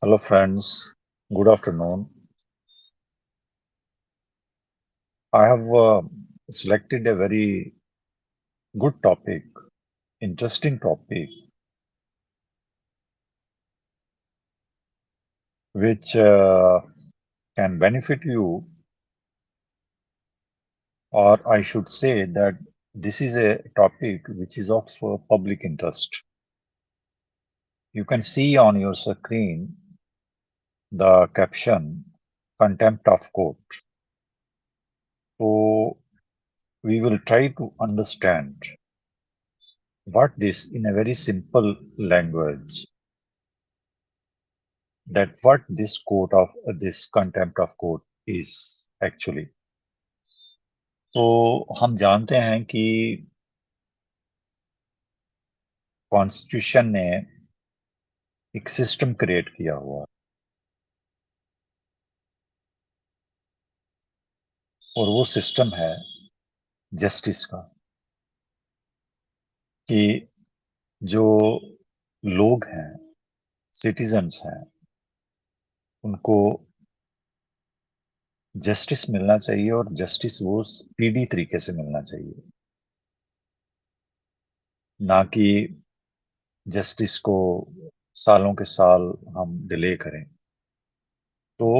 Hello, friends. Good afternoon. I have selected a very good topic, interesting topic, which can benefit you, or I should say that this is a topic which is of public interest. You can see on your screen the caption, Contempt of Court. So we will try to understand what this in a very simple language that what this court of this contempt of court is actually. तो हम जानते हैं कि constitution ने एक system create किया हुआ है और वो सिस्टम है जस्टिस का कि जो लोग हैं सिटीजन्स हैं उनको जस्टिस मिलना चाहिए और जस्टिस वो स्पीडी तरीके से मिलना चाहिए ना कि जस्टिस को सालों के साल हम डिले करें तो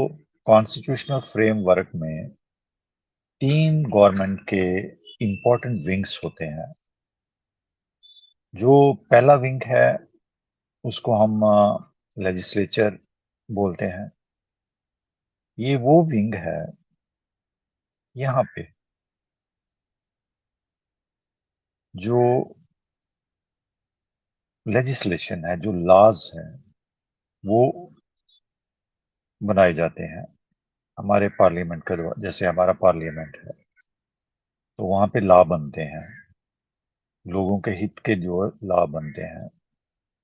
कॉन्स्टिट्यूशनल फ्रेमवर्क में 3 गवर्नमेंट के इंपॉर्टेंट विंग्स होते हैं जो पहला विंग है उसको हम लेजिस्लेचर बोलते हैं ये वो विंग है यहाँ पे जो लेजिस्लेशन है जो लॉज है वो बनाए जाते हैं हमारे पार्लियामेंट के द्वारा जैसे हमारा पार्लियामेंट है तो वहां पे लॉ बनते हैं लोगों के हित के जो लॉ बनते हैं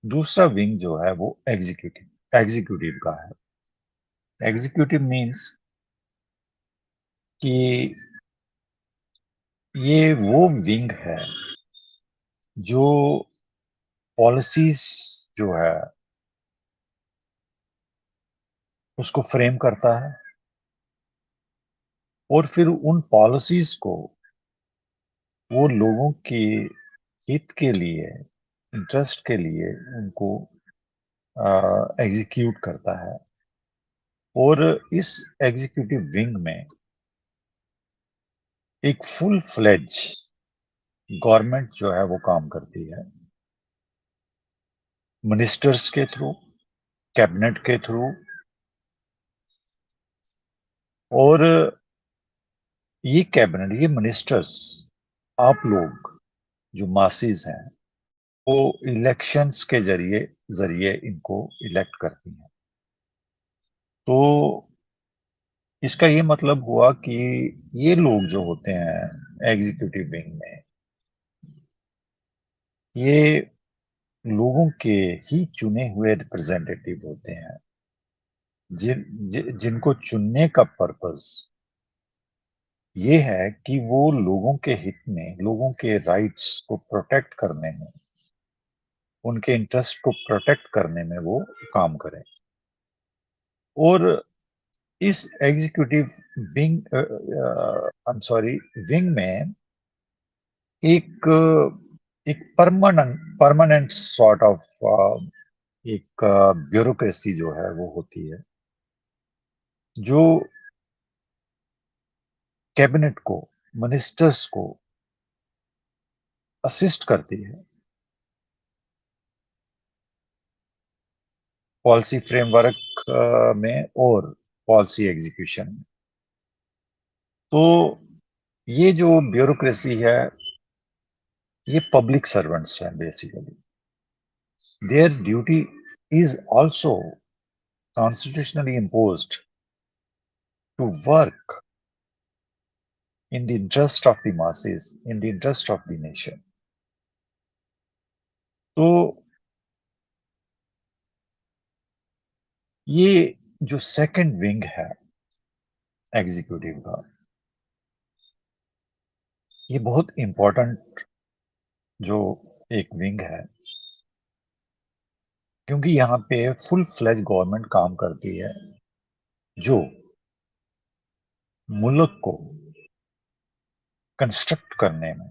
दूसरा विंग जो है वो एग्जीक्यूटिव का है एग्जीक्यूटिव मींस कि ये वो विंग है जो पॉलिसीज जो है उसको फ्रेम करता है और फिर उन पॉलिसीज को वो लोगों के हित के लिए इंटरेस्ट के लिए उनको एग्जीक्यूट करता है और इस एग्जीक्यूटिव विंग में एक फुल फ्लेज गवर्नमेंट जो है वो काम करती है मिनिस्टर्स के थ्रू कैबिनेट के थ्रू और ये कैबिनेट ये मिनिस्टर्स आप लोग जो मासिस हैं वो इलेक्शंस के जरिए जरिए इनको इलेक्ट करती हैं तो इसका ये मतलब हुआ कि ये लोग जो होते हैं एग्जीक्यूटिव विंग में ये लोगों के ही चुने हुए रिप्रेजेंटेटिव होते हैं जिनको चुनने का पर्पस ये है कि वो लोगों के हित में लोगों के राइट्स को प्रोटेक्ट करने में उनके इंटरेस्ट को प्रोटेक्ट करने में वो काम करें और इस executive wing I am sorry wing में एक एक परमानेंट सॉर्ट ऑफ एक ब्यूरोक्रेसी जो है वो होती है जो कैबिनेट को मिनिस्टर्स को असिस्ट करती है पॉलिसी फ्रेमवर्क में और पॉलिसी एग्जीक्यूशन में तो ये जो ब्यूरोक्रेसी है ये पब्लिक सर्वेंट्स हैं basically there duty is also constitutionally imposed to work in the interest of the masses, in the interest of the nation. तो ये जो सेकंड विंग है एग्जीक्यूटिव का ये बहुत इंपॉर्टेंट जो एक विंग है क्योंकि यहाँ पे फुल फ्लेज गवर्नमेंट काम करती है जो मुल्क को कंस्ट्रक्ट करने में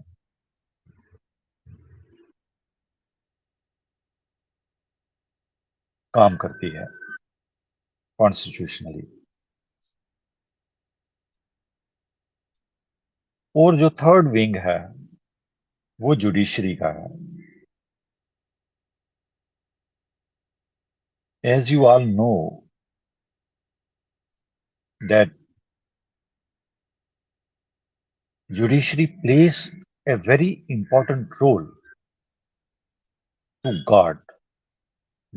काम करती है कॉन्स्टिट्यूशनली। और जो थर्ड विंग है वो जुडिशरी का है। As you all know that judiciary plays a very important role to guard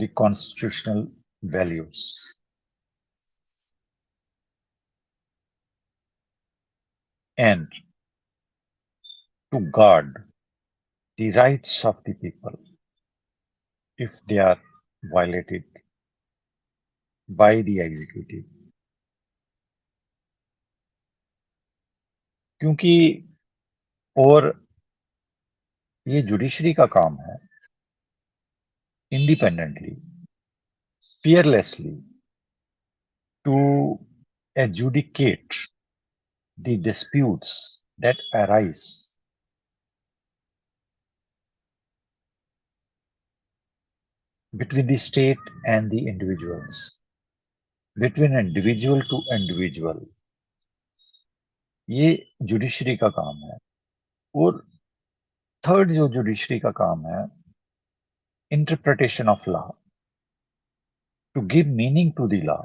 the constitutional values and to guard the rights of the people if they are violated by the executive। क्योंकि और ये judiciary का काम है independently, fearlessly to adjudicate the disputes that arise between the state and the individuals, between individual to individual। ये judiciary का काम है। और थर्ड जो जुडिशरी का काम है, interpretation of law, to give meaning to the law,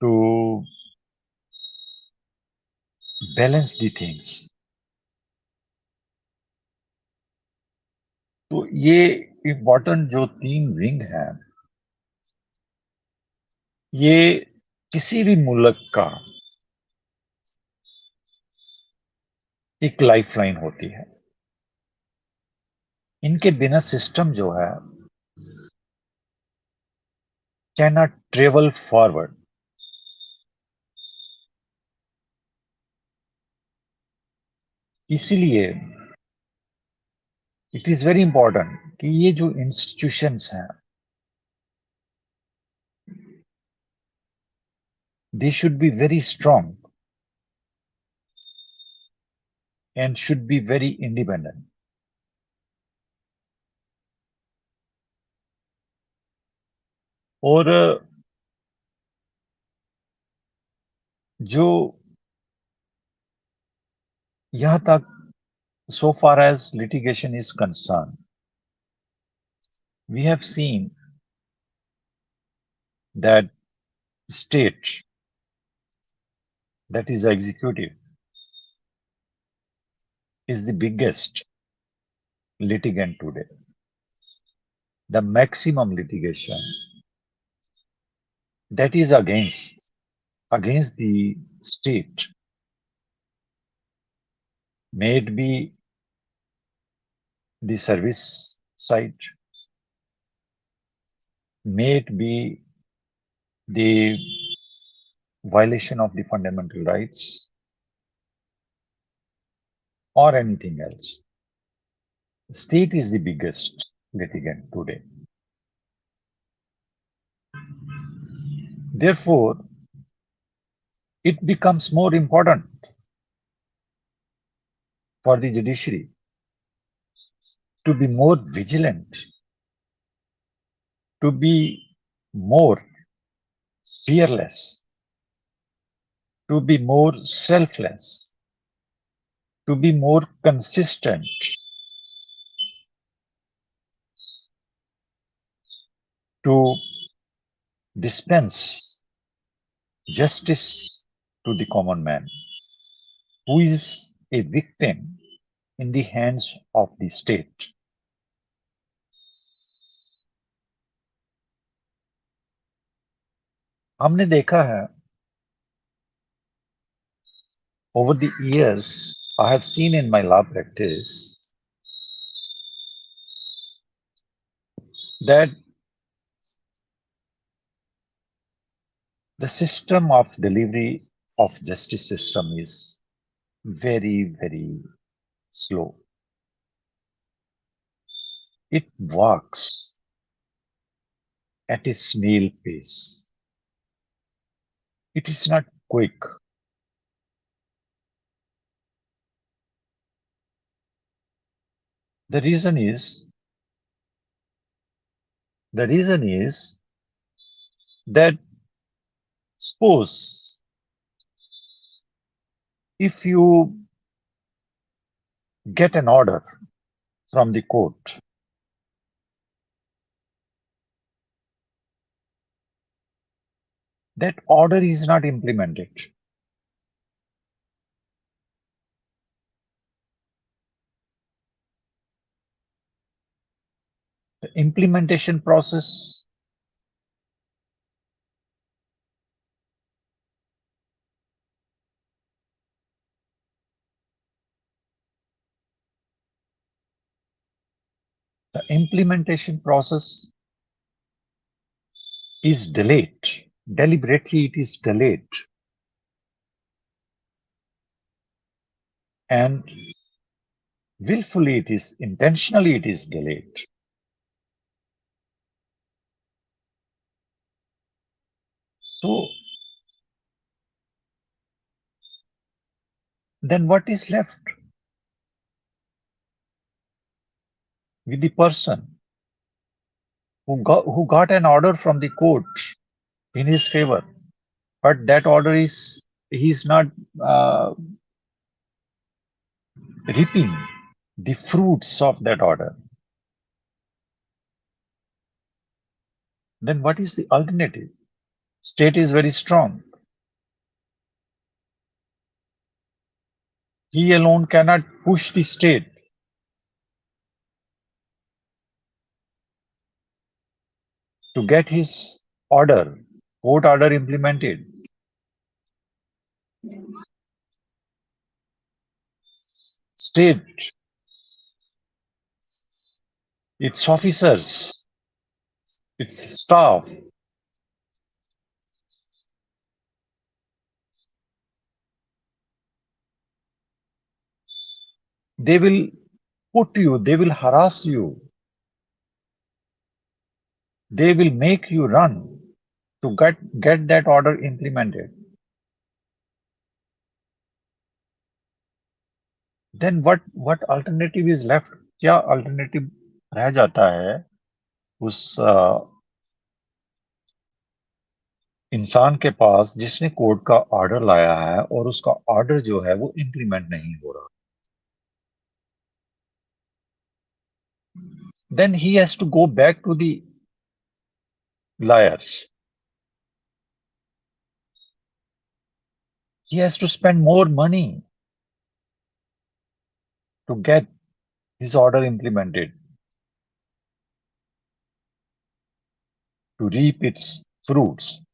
to balance the things. तो ये इंपॉर्टेंट जो तीन विंग हैं, ये किसी भी मुल्क का एक लाइफलाइन होती है। इनके बिना सिस्टम जो है कैन नॉट ट्रेवल फॉरवर्ड। इसीलिए इट इज वेरी इंपॉर्टेंट कि ये जो इंस्टीट्यूशंस हैं they should be very strong and should be very independent। और जो यहां तक so far as litigation is concerned, we have seen that state, that is executive, is the biggest litigant today। The maximum litigation that is against the state, may it be the service side, may it be the violation of the fundamental rights or anything else. The state is the biggest litigant today। Therefore, it becomes more important for the judiciary to be more vigilant, to be more fearless, to be more selfless, to be more consistent, to dispense justice to the common man who is a victim in the hands of the state। हमने देखा है over the years, I have seen in my law practice that the system of delivery of justice system is very, very slow। It walks at a snail pace. It is not quick. The reason is the reason is that suppose if you get an order from the court, that order is not implemented. The implementation process the implementation process is delayed. Deliberately it is delayed. And willfully it is, intentionally it is delayed. So then what is left with the person who got an order from the court in his favor, but that order is he's not uh, reaping the fruits of that order? Then what is the alternative? State is very strong. He alone cannot push the state to get his order, court order implemented. State, its officers, its staff, they will put you, they will harass you, they will make you run to get that order implemented. Then what alternative is left? क्या alternative रह जाता है उस इंसान के पास जिसने court का order लाया है और उसका ऑर्डर जो है वो इंप्लीमेंट नहीं हो रहा? Then he has to go back to the liars. He has to spend more money to get his order implemented, to reap its fruits.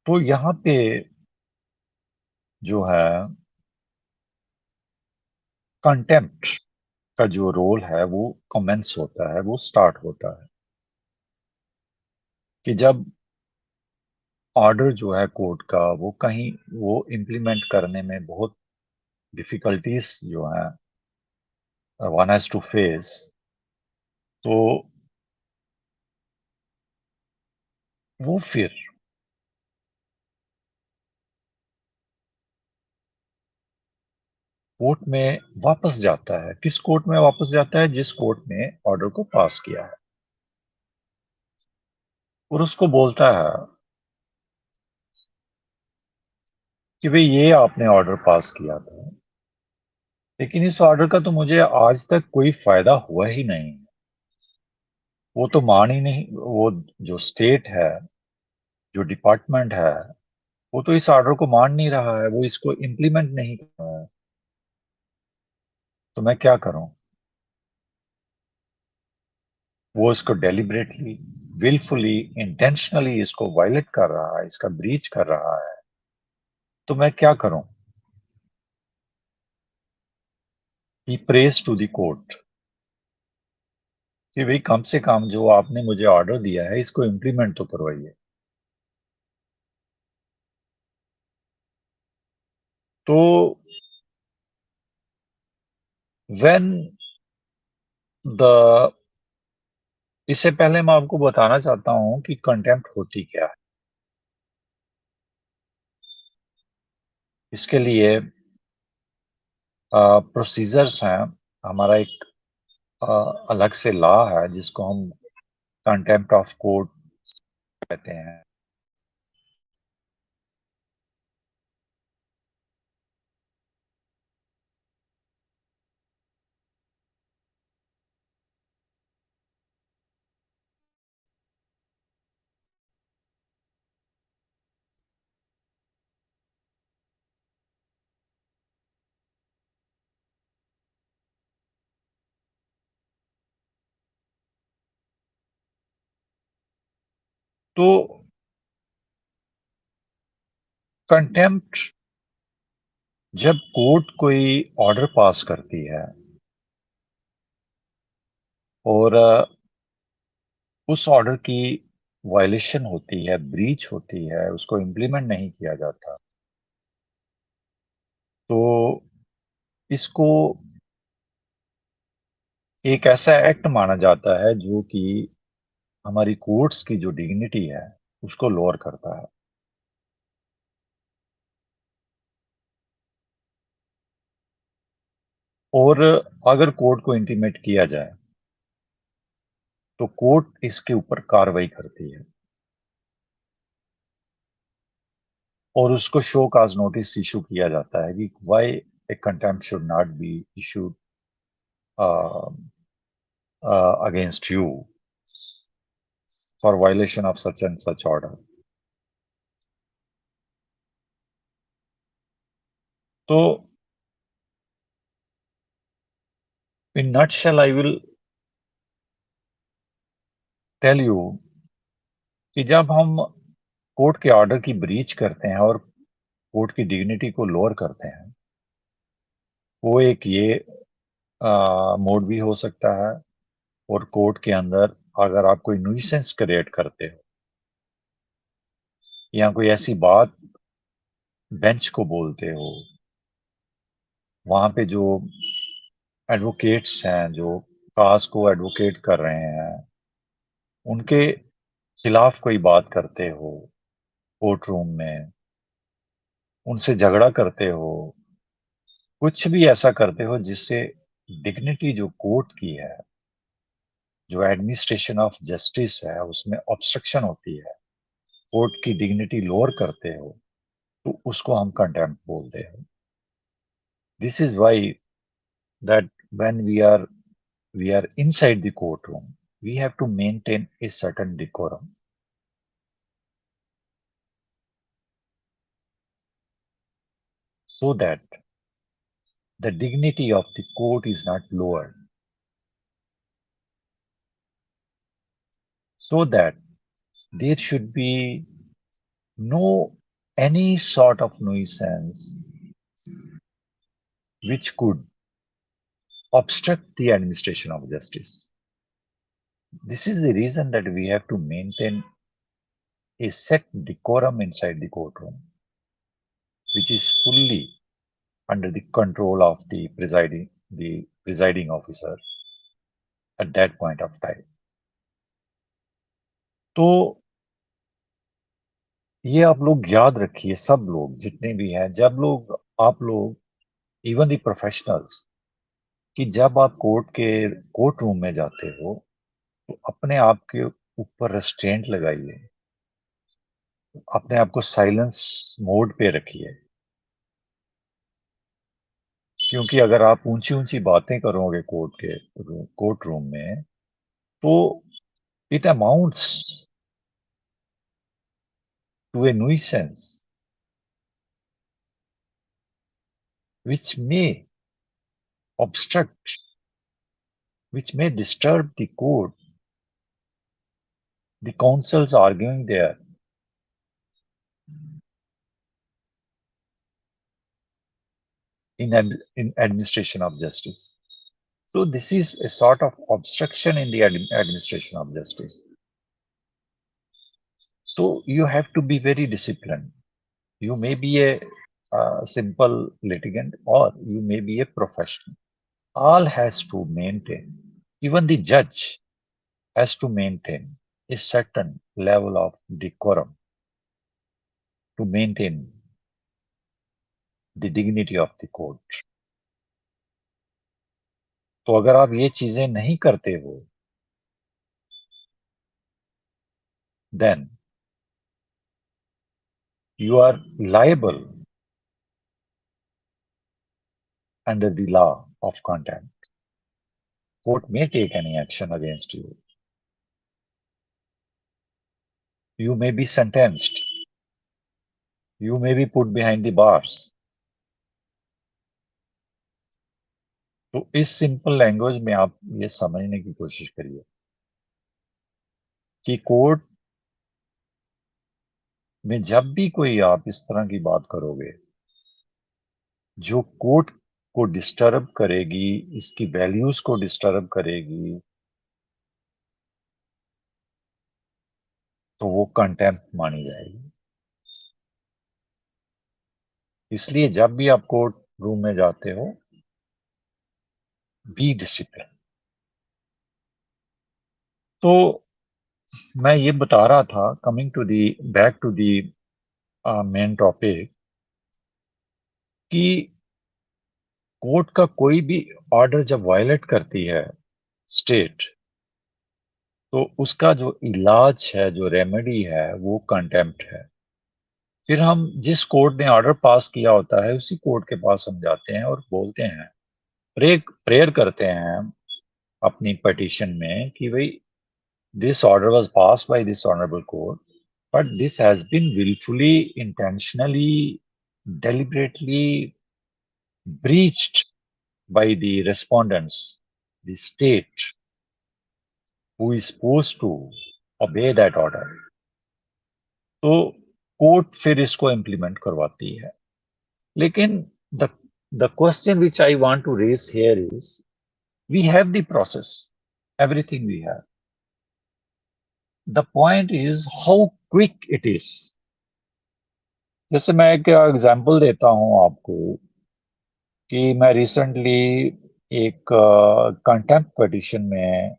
तो यहाँ पे जो है कंटेम्प्ट का जो रोल है वो कमेंस होता है, वो स्टार्ट होता है कि जब ऑर्डर जो है कोर्ट का वो कहीं वो इम्प्लीमेंट करने में बहुत डिफिकल्टीज जो है वन हैज टू फेस, तो वो फिर कोर्ट में वापस जाता है। किस कोर्ट में वापस जाता है? जिस कोर्ट ने ऑर्डर को पास किया है, और उसको बोलता है कि भाई ये आपने ऑर्डर पास किया था, लेकिन इस ऑर्डर का तो मुझे आज तक कोई फायदा हुआ ही नहीं। वो तो मान ही नहीं, वो जो स्टेट है, जो डिपार्टमेंट है, वो तो इस ऑर्डर को मान नहीं रहा है, वो इसको इम्प्लीमेंट नहीं कर रहा है, तो मैं क्या करूं? वो इसको डेलिबरेटली, विलफुली, इंटेंशनली इसको वायलेट कर रहा है, इसका ब्रीच कर रहा है, तो मैं क्या करूं? ही प्रेज टू द कोर्ट कि भाई कम से कम जो आपने मुझे ऑर्डर दिया है इसको इम्प्लीमेंट तो करवाइए। तो when the इससे पहले मैं आपको बताना चाहता हूं कि कंटेम्प्ट होती क्या है। इसके लिए प्रोसीजर्स हैं। हमारा एक अलग से लॉ है जिसको हम कंटेम्प्ट ऑफ कोर्ट कहते हैं। तो कंटेम्प्ट जब कोर्ट कोई ऑर्डर पास करती है और उस ऑर्डर की वायलेशन होती है, ब्रीच होती है, उसको इम्प्लीमेंट नहीं किया जाता, तो इसको एक ऐसा एक्ट माना जाता है जो कि हमारी कोर्ट्स की जो डिग्निटी है उसको लोअर करता है। और अगर कोर्ट को इंटीमेट किया जाए तो कोर्ट इसके ऊपर कार्रवाई करती है और उसको शो काज नोटिस इशू किया जाता है कि why a contempt should not be issued against you for violation of such and such order. तो in nutshell I will tell you कि जब हम कोर्ट के ऑर्डर की ब्रीच करते हैं और कोर्ट की डिग्निटी को लोअर करते हैं, वो एक ये मोड भी हो सकता है। और कोर्ट के अंदर अगर आप कोई न्यूसेंस क्रिएट करते हो या कोई ऐसी बात बेंच को बोलते हो, वहां पे जो एडवोकेट्स हैं जो काज को एडवोकेट कर रहे हैं उनके खिलाफ कोई बात करते हो कोर्ट रूम में, उनसे झगड़ा करते हो, कुछ भी ऐसा करते हो जिससे डिग्निटी जो कोर्ट की है, जो एडमिनिस्ट्रेशन ऑफ जस्टिस है, उसमें ऑब्स्ट्रक्शन होती है, कोर्ट की डिग्निटी लोअर करते हो, तो उसको हम कंटेम्प्ट बोलते हैं। This is why that when we are inside the courtroom, we have to maintain a certain decorum so that the dignity of the court is not lowered, so that there should be no any sort of nuisance which could obstruct the administration of justice. This is the reason that we have to maintain a set decorum inside the courtroom, which is fully under the control of the presiding officer at that point of time. तो ये आप लोग याद रखिए, सब लोग जितने भी हैं, जब लोग आप लोग इवन द प्रोफेशनल्स, कि जब आप कोर्ट रूम में जाते हो तो अपने आप के ऊपर रेस्ट्रेंट लगाइए, अपने आप को साइलेंस मोड पे रखिए। क्योंकि अगर आप ऊंची ऊंची बातें करोगे कोर्ट रूम में, तो it amounts to a nuisance which may obstruct, which may disturb the court, the counsels arguing there. In administration of justice. So this is a sort of obstruction in the administration of justice. So you have to be very disciplined. You may be a simple litigant or you may be a professional. all has to maintain, even the judge has to maintain a certain level of decorum to maintain the dignity of the court. तो अगर आप ये चीजें नहीं करते हो, then you are liable under the law of contempt. Court may take any action against you. You may be sentenced. You may be put behind the bars. तो इस सिंपल लैंग्वेज में आप ये समझने की कोशिश करिए कि कोर्ट में जब भी कोई आप इस तरह की बात करोगे जो कोर्ट को डिस्टर्ब करेगी, इसकी वैल्यूज को डिस्टर्ब करेगी, तो वो कंटेम्प्ट मानी जाएगी। इसलिए जब भी आप कोर्ट रूम में जाते हो, बी डिसिप्लिन। तो मैं ये बता रहा था, coming to the back to the main topic, कि कोर्ट का कोई भी ऑर्डर जब वायलेट करती है स्टेट, तो उसका जो इलाज है, जो रेमेडी है, वो कंटेम्प्ट है। फिर हम जिस कोर्ट ने ऑर्डर पास किया होता है उसी कोर्ट के पास हम जाते हैं और बोलते हैं, प्रेयर करते हैं अपनी पटिशन में कि भाई this order was pass by this honourable court, but this has been wilfully, intentionally, deliberately breached by the respondents, the state who is supposed to obey that order. तो कोर्ट फिर इसको implement करवाती है। लेकिन the the question which I want to raise here is, we have the process, everything we have, the point is how quick it is. जैसे मैं एक example देता हूं आपको कि मैं रिसेंटली एक कंटेम्प्ट पिटिशन में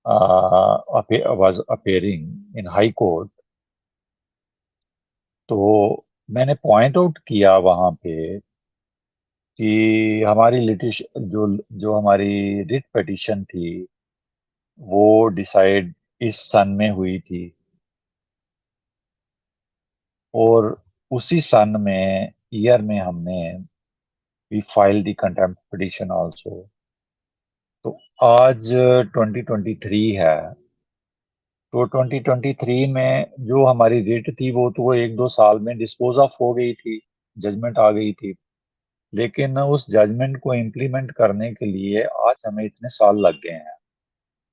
was appearing in high court। तो मैंने पॉइंट आउट किया वहां पे कि हमारी लिटिशन जो जो हमारी रिट पिटिशन थी वो डिसाइड इस सन में हुई थी, और उसी सन में ईयर में हमने we file the contempt petition also. तो आज 2023 है, तो 2023 में जो हमारी रिट थी वो तो वो 1-2 साल में डिस्पोज ऑफ हो गई थी, जजमेंट आ गई थी। लेकिन उस जजमेंट को इम्प्लीमेंट करने के लिए आज हमें इतने साल लग गए हैं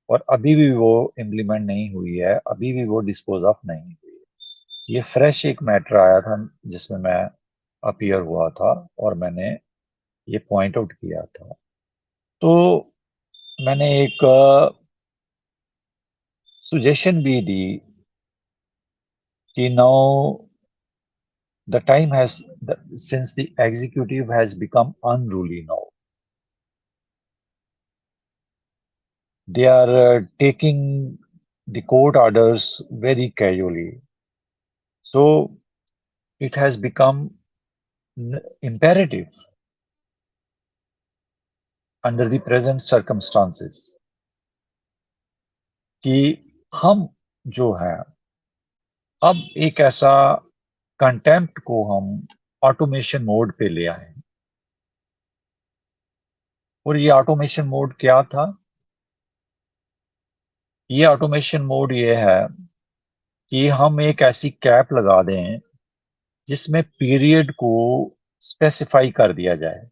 और अभी भी वो इम्प्लीमेंट नहीं हुई है, अभी भी वो डिस्पोज ऑफ नहीं हुई है। ये फ्रेश एक मैटर आया था जिसमें मैं अपीयर हुआ था और मैंने ये पॉइंट आउट किया था। तो मैंने एक सुजेशन भी दी कि now the time has, since the executive has become unruly now, they are taking the court orders very casually, so it has become imperative under the present circumstances कि हम जो है अब एक ऐसा कंटेम्प्ट को हम ऑटोमेशन मोड पे ले आए। और ये ऑटोमेशन मोड क्या था? ये ऑटोमेशन मोड ये है कि हम एक ऐसी कैप लगा दें जिसमें पीरियड को स्पेसिफाई कर दिया जाए,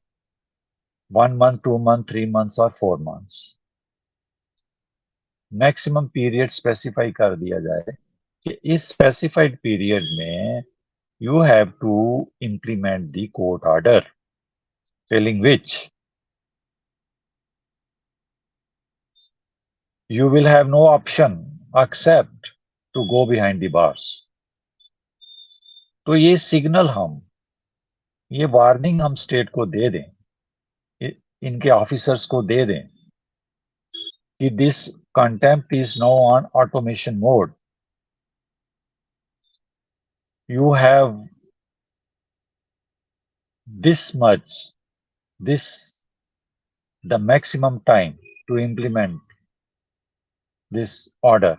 1 मंथ, 2 मंथ, 3 मंथ्स और 4 मंथ्स। मैक्सिमम पीरियड स्पेसिफाई कर दिया जाए कि इस स्पेसिफाइड पीरियड में you have to implement the court order, failing which you will have no option except to go behind the bars। तो ये सिग्नल हम, ये वार्निंग हम स्टेट को दे दें इनके ऑफिसर्स को दे दें कि this contempt is now on automation mode, you have this much, this the maximum time to implement this order,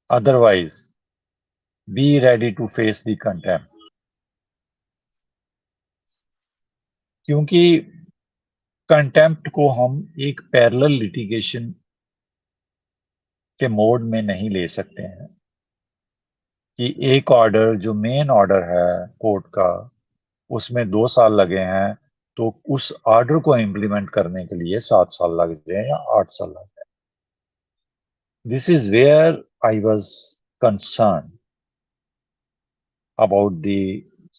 otherwise be ready to face the contempt. क्योंकि कंटेम्प्ट को हम एक पैरेलल लिटिगेशन के मोड में नहीं ले सकते हैं कि एक ऑर्डर जो मेन ऑर्डर है कोर्ट का उसमें 2 साल लगे हैं तो उस ऑर्डर को इम्प्लीमेंट करने के लिए 7 साल लग जाए या 8 साल लग जाए. This is where I was concern about the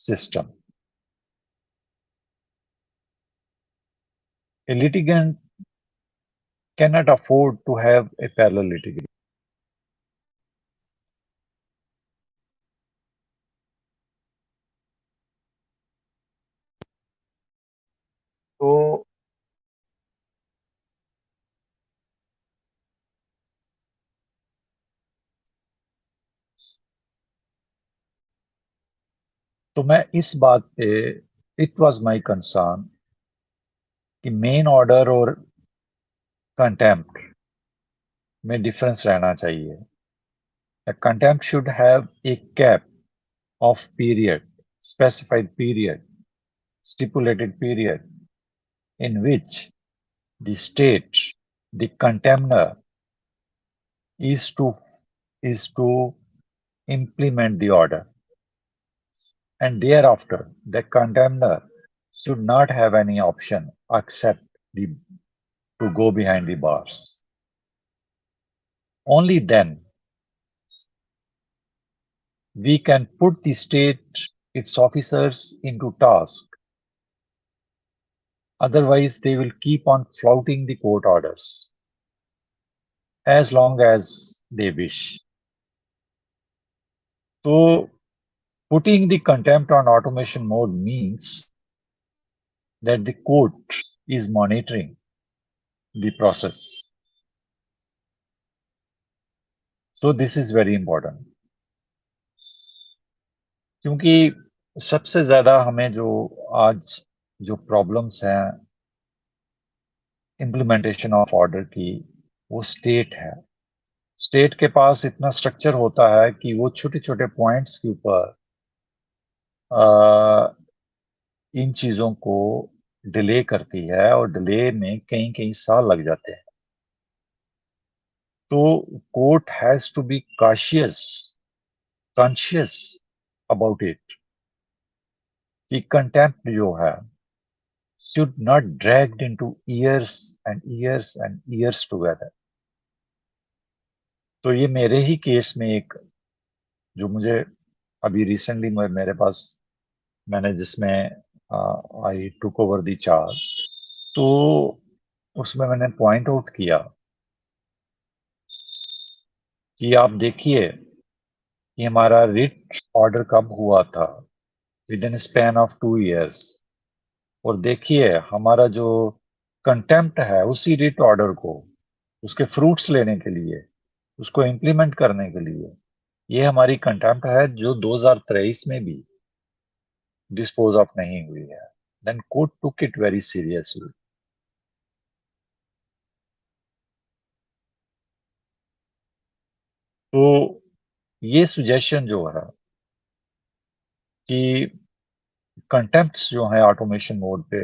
system. A litigant cannot afford to have a parallel litigation. तो मैं इस बात पे इट वाज माय कंसर्न कि मेन ऑर्डर और कंटेम्प्ट में डिफरेंस रहना चाहिए. Contempt should have A cap of period, specified period, stipulated period in which the state, the contemner, is to is to implement the order, and thereafter the contemner should not have any option except the to go behind the bars. Only then we can put the state, its officers into task. Otherwise, they will keep on flouting the court orders as long as they wish. So, putting the contempt on automation mode means that the court is monitoring the process. So, this is very important. क्योंकि सबसे ज्यादा हमें जो आज जो problems हैं implementation of order की, वो स्टेट है. स्टेट के पास इतना स्ट्रक्चर होता है कि वो छोटे छोटे पॉइंट्स के ऊपर इन चीजों को डिले करती है और डिले में कई कई साल लग जाते हैं. तो court has to be conscious about it कि कंटेम्प्ट जो है should not dragged into years and years and years together. तो ये मेरे ही केस में एक जो मुझे अभी रिसेंटली मेरे पास मैंने जिसमें आई टुक ओवर द चार्ज, तो उसमें मैंने पॉइंट आउट किया कि आप देखिए कि हमारा रिट ऑर्डर कब हुआ था, with in span of 2 years. और देखिए हमारा जो कंटेम्प्ट है उसी रिट ऑर्डर को उसके फ्रूट्स लेने के लिए, उसको इम्प्लीमेंट करने के लिए, ये हमारी कंटेम्प्ट है जो 2023 में भी डिस्पोज ऑफ नहीं हुई है. Then court took it very seriously. तो ये सुजेशन जो है कि कंटेम्प्ट्स जो है ऑटोमेशन मोड पे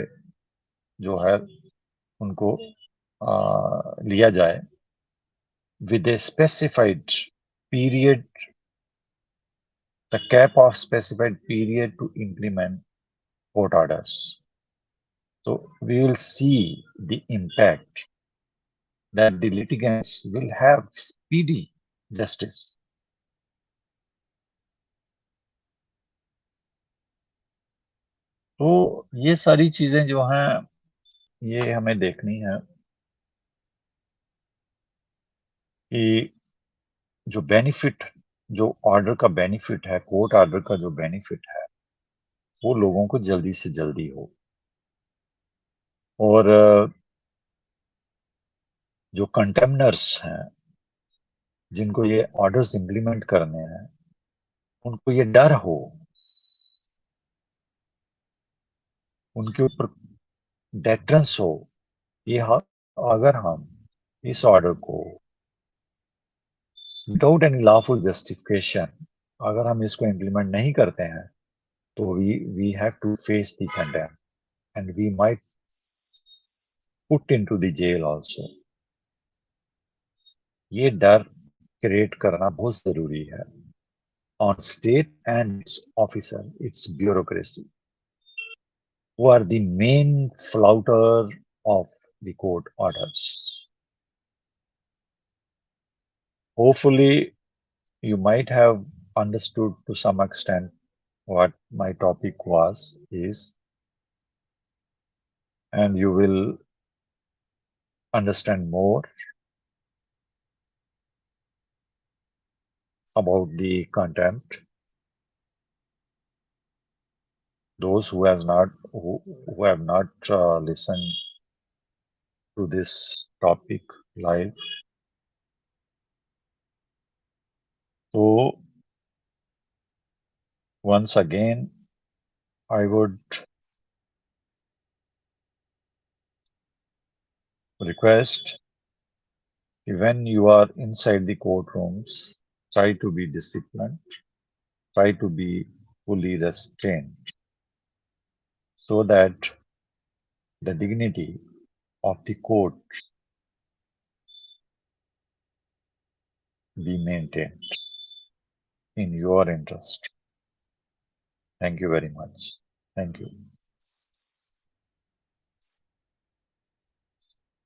जो है उनको लिया जाए with a specified period, the cap of specified period to implement court orders. So we will see the impact that the litigants will have speedy justice. तो ये सारी चीजें जो हैं ये हमें देखनी है कि जो बेनिफिट, जो ऑर्डर का बेनिफिट है, कोर्ट ऑर्डर का जो बेनिफिट है, वो लोगों को जल्दी से जल्दी हो. और जो कंटेमनर्स हैं, जिनको ये ऑर्डर्स इंप्लीमेंट करने हैं, उनको ये डर हो, उनके ऊपर डेटरेंस हो, ये अगर हम इस ऑर्डर को विदाउट एनी लॉफुल जस्टिफिकेशन अगर हम इसको इंप्लीमेंट नहीं करते हैं, तो we have to face the condemn and we might put into the jail also. ये डर क्रिएट करना बहुत जरूरी है on state and its officer, its bureaucracy, who are the main flouter of the court orders. Hopefully, you might have understood to some extent what my topic is, and you will understand more about the contempt. Those who have not listened to this topic live. So once again, I would request, when you are inside the courtrooms, try to be disciplined, try to be fully restrained, so that the dignity of the court be maintained in your interest. Thank you very much. Thank you.